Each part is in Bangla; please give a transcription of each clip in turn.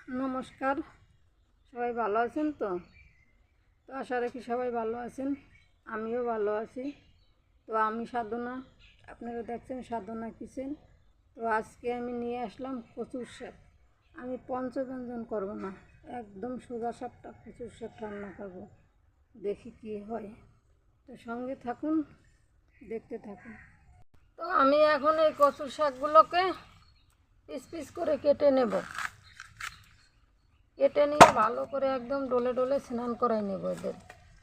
নমস্কার, সবাই ভালো আছেন তো? আশা রাখি সবাই ভালো আছেন, আমিও ভালো আছি। তো আমি সাধনা, আপনারা দেখছেন সাধনা কিচেন। তো আজকে আমি নিয়ে আসলাম কচুর শাক। আমি পঞ্চব্যঞ্জন করব না, একদম সোজা সাপটা কচুর শাক রান্না করব। দেখি কি হয়, তো সঙ্গে থাকুন, দেখতে থাকুন। তো আমি এখন এই কচুর শাকগুলোকে পিস পিস করে কেটে নেব। কেটে নিয়ে ভালো করে একদম ডলে ডলে স্নান করাই নেব এদের।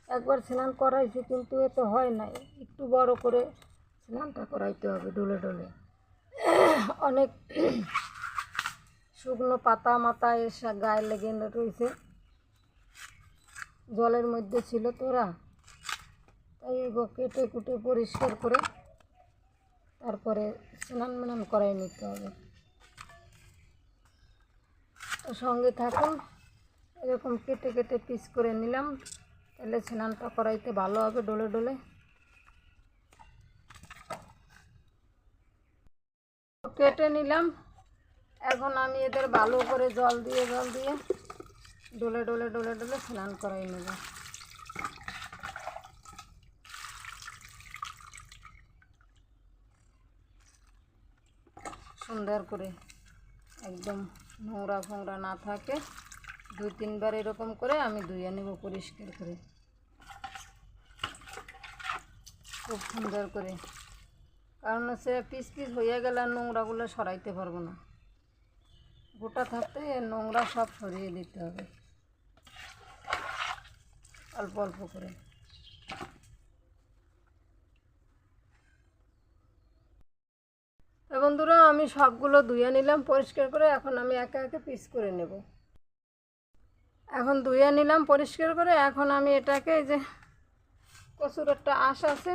একবার স্নান করাইছি কিন্তু এতে হয় নাই, একটু বড় করে স্নানটা করাইতে হবে ডলে ডলে। অনেক শুকনো পাতা মাথা এসে গায়ে লেগে রয়েছে, জলের মধ্যে ছিল তোরা, তাই এগুলো কেটে কুটে পরিষ্কার করে তারপরে স্নান ম্নান করাই নিতে হবে। তো সঙ্গে থাকুন, এরকম কেটে কেটে পিস করে নিলাম, তাহলে স্নানটা করাইতে ভালো হবে ডলে ডলে। কেটে নিলাম, এখন আমি এদের ভালো করে জল দিয়ে ডলে ডলে ডলে ডলে স্নান করাই নেব। সুন্দর করে একদম নোংরা ফোংরা না থাকে, 2-3 বার এরকম করে আমি ধুয়ে নেব পরিষ্কার করে, খুব সুন্দর করে। কারণ হচ্ছে পিস পিস হয়ে গেলে আর নোংরাগুলো সরাইতে পারবো না, গোটা থাকতে নোংরা সব সরিয়ে দিতে হবে অল্প অল্প করে। তো বন্ধুরা, আমি সবগুলো ধুয়ে নিলাম পরিষ্কার করে, এখন আমি একে একে পিস করে নেব। এখন ধুয়ে নিলাম পরিষ্কার করে, এখন আমি এটাকে, এই যে কচুর একটা আঁশ আছে,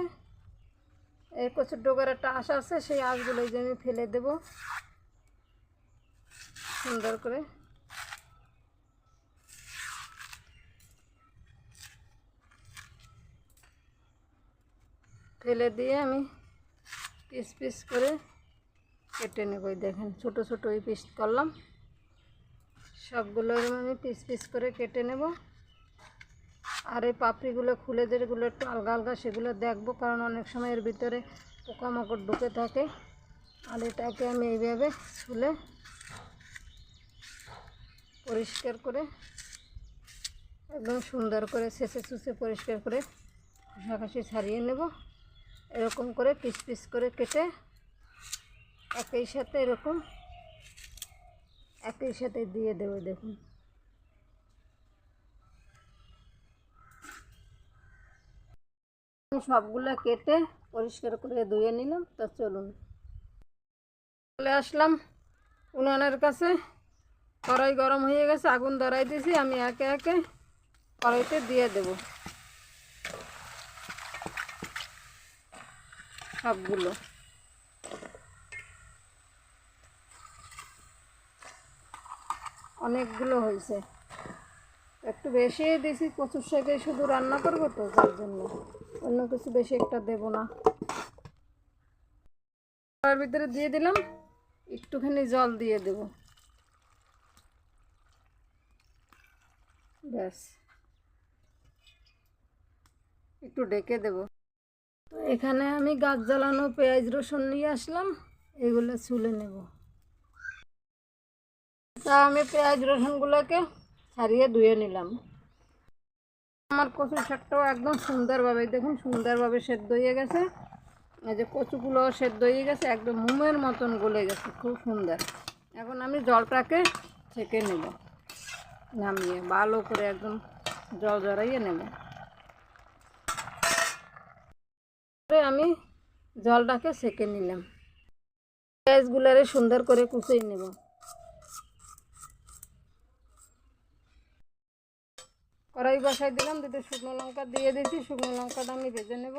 এই কচুর ডোগার একটা আঁশ আছে, সেই আঁশগুলো এই যে আমি ফেলে দেব সুন্দর করে। ফেলে দিয়ে আমি পিস পিস করে কেটে নেব। দেখেন ছোট ছোট ওই পিস করলাম, সবগুলো আমি পিস পিস করে কেটে নেব। আর এই পাপড়িগুলো খুলে যেগুলো একটু আলগা আলগা সেগুলো দেখবো, কারণ অনেক সময় এর ভিতরে পোকামাকড় ঢুকে থাকে। আর এটাকে আমি এইভাবে ছুলে পরিষ্কার করে একদম সুন্দর করে ছেঁচে চুষে পরিষ্কার করে ঘষাঘষি ছাড়িয়ে নেব। এরকম করে পিস পিস করে কেটে একই সাথে এরকম একই সাথে দিয়ে দেবো। দেখুন সবগুলো কেটে পরিষ্কার করে ধুয়ে নিলাম। তো চলুন চলে আসলাম উনানের কাছে। কড়াই গরম হয়ে গেছে, আগুন ধরাই দিয়েছি, আমি একে একে কড়াইতে দিয়ে দেব সবগুলো। অনেকগুলো হয়েছে, একটু বেশি দিয়েছি, কচুর শাকে শুধু রান্না করবো তো, যার জন্য অন্য কিছু বেশি একটা দেব না। তার ভিতরে দিয়ে দিলাম, একটুখানি জল দিয়ে দেব, ব্যাস একটু ঢেকে দেব। তো এখানে আমি গাছ জ্বালানো পেঁয়াজ রসুন নিয়ে আসলাম, এগুলো ছুলে নেব। তা আমি পেঁয়াজ রসুনগুলোকে ছাড়িয়ে ধুয়ে নিলাম। আমার কচুর শাকটাও একদম সুন্দরভাবে, দেখুন সুন্দরভাবে সেদ্ধ হয়ে গেছে। এই যে কচুগুলো সেদ্ধ হয়ে গেছে, একদম মোমের মতন গলে গেছে, খুব সুন্দর। এখন আমি জলটাকে ছেঁকে নেব, নামিয়ে ভালো করে একদম জল জড়াইয়ে নেব। আমি জলটাকে ছেঁকে নিলাম, পেঁয়াজগুলারে সুন্দর করে কুচিয়ে নেব। কড়াই বসাই দিলাম, দুটো শুকনো লঙ্কা দিয়ে দিয়েছি, শুকনো লঙ্কাটা আমি ভেজে নেব।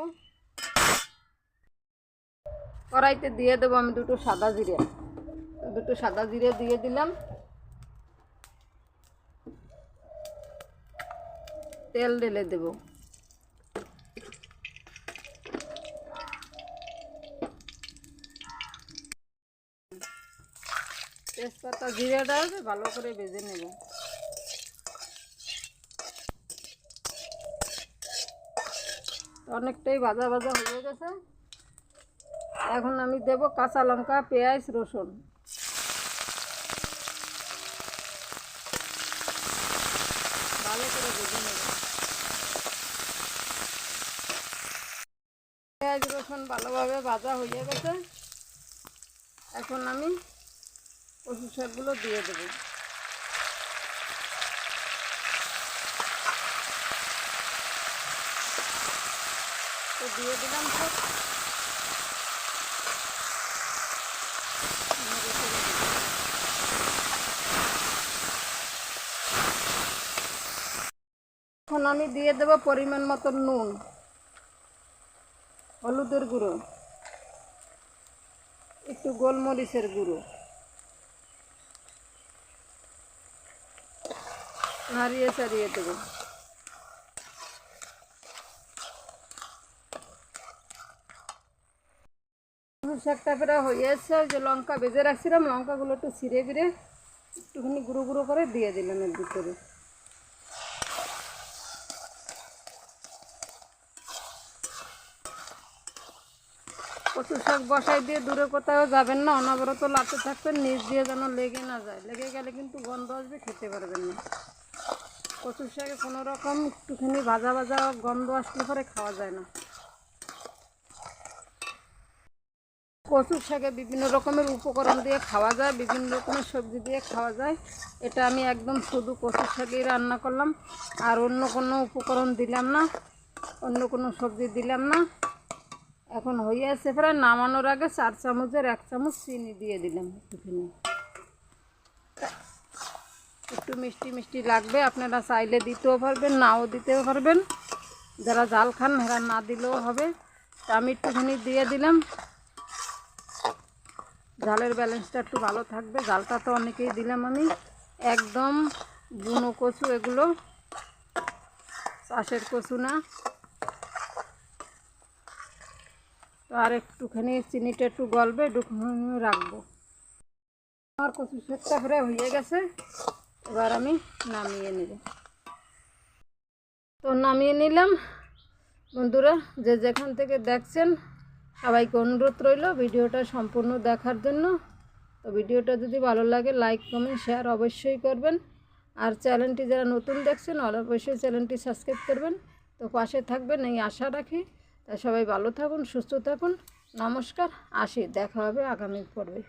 কড়াইতে দিয়ে দেবো আমি দুটো সাদা জিরে দিয়ে দিলাম। তেল ঢেলে দেব, তেজপাতা জিরাটা ভালো করে ভেজে নেব। অনেকটাই ভাজা ভাজা হয়ে গেছে। এখন আমি দেব কাঁচা লঙ্কা, পেঁয়াজ, রসুন। ভালো করে ভেজে নেব। পেঁয়াজ রসুন ভালোভাবে ভাজা হয়ে গেছে। এখন আমি কচু শাকগুলো দিয়ে দেবো। তো দিয়ে দিলাম সব। এখন আমি দিয়ে দেব পরিমাণ মতো নুন, হলুদের গুঁড়ো, একটু গোলমরিচের গুঁড়ো, নাড়িয়ে চাড়িয়ে দেবো। শাকটা প্রায় হয়ে এসছে। ওই যে লঙ্কা ভেজে রাখছিলাম, লঙ্কাগুলো একটু ছিঁড়ে ফিরে একটুখানি গুঁড়ো গুঁড়ো করে দিয়ে দিলাম এর ভিতরে। কচু শাক বসাই দিয়ে দূরে কোথাও যাবেন না, অনবরত লাতে থাকবেন, নিচ দিয়ে যেন লেগে না যায়। লেগে গেলে কিন্তু গন্ধ আসবে, খেতে পারবেন না। কচু শাকে কোনো রকম একটুখানি ভাজা ভাজা গন্ধ আসলে পরে খাওয়া যায় না। কচু শাকে বিভিন্ন রকমের উপকরণ দিয়ে খাওয়া যায়, বিভিন্ন রকমের সবজি দিয়ে খাওয়া যায়। এটা আমি একদম শুধু কচু শাকেই রান্না করলাম, আর অন্য কোনো উপকরণ দিলাম না, অন্য কোনো সবজি দিলাম না। এখন হয়ে আসছে প্রায়। নামানোর আগে 4 চামচের 1 চামচ চিনি দিয়ে দিলাম একটুখানি। একটু মিষ্টি মিষ্টি লাগবে, আপনারা চাইলে দিতেও পারবেন, নাও দিতেও পারবেন। যারা জাল খান এরা না দিলেও হবে। তা আমি একটুখানি দিয়ে দিলাম, ঝালের ব্যালেন্সটা একটু ভালো থাকবে। ঝালটা তো অনেকেই দিলাম আমি। একদম বুনো কচু, এগুলো চাষের কচু না। তো আর একটুখানি চিনিটা একটু গলবে, একটুখানি রাখবো। আমার কচু শাকটা প্রায় হয়ে গেছে। এবার আমি নামিয়ে নেব। তো নামিয়ে নিলাম। বন্ধুরা, যে যেখান থেকে দেখছেন সবাইকে অনুরোধ রইল ভিডিওটা সম্পূর্ণ দেখার জন্য। তো ভিডিওটা যদি ভালো লাগে লাইক কমেন্ট শেয়ার অবশ্যই করবেন। আর চ্যানেলটি যারা নতুন দেখছেন অবশ্যই চ্যানেলটি সাবস্ক্রাইব করবেন। তো পাশে থাকবেন এই আশা রাখি। তাই সবাই ভালো থাকুন, সুস্থ থাকুন। নমস্কার, আসি, দেখা হবে আগামী পর্বে।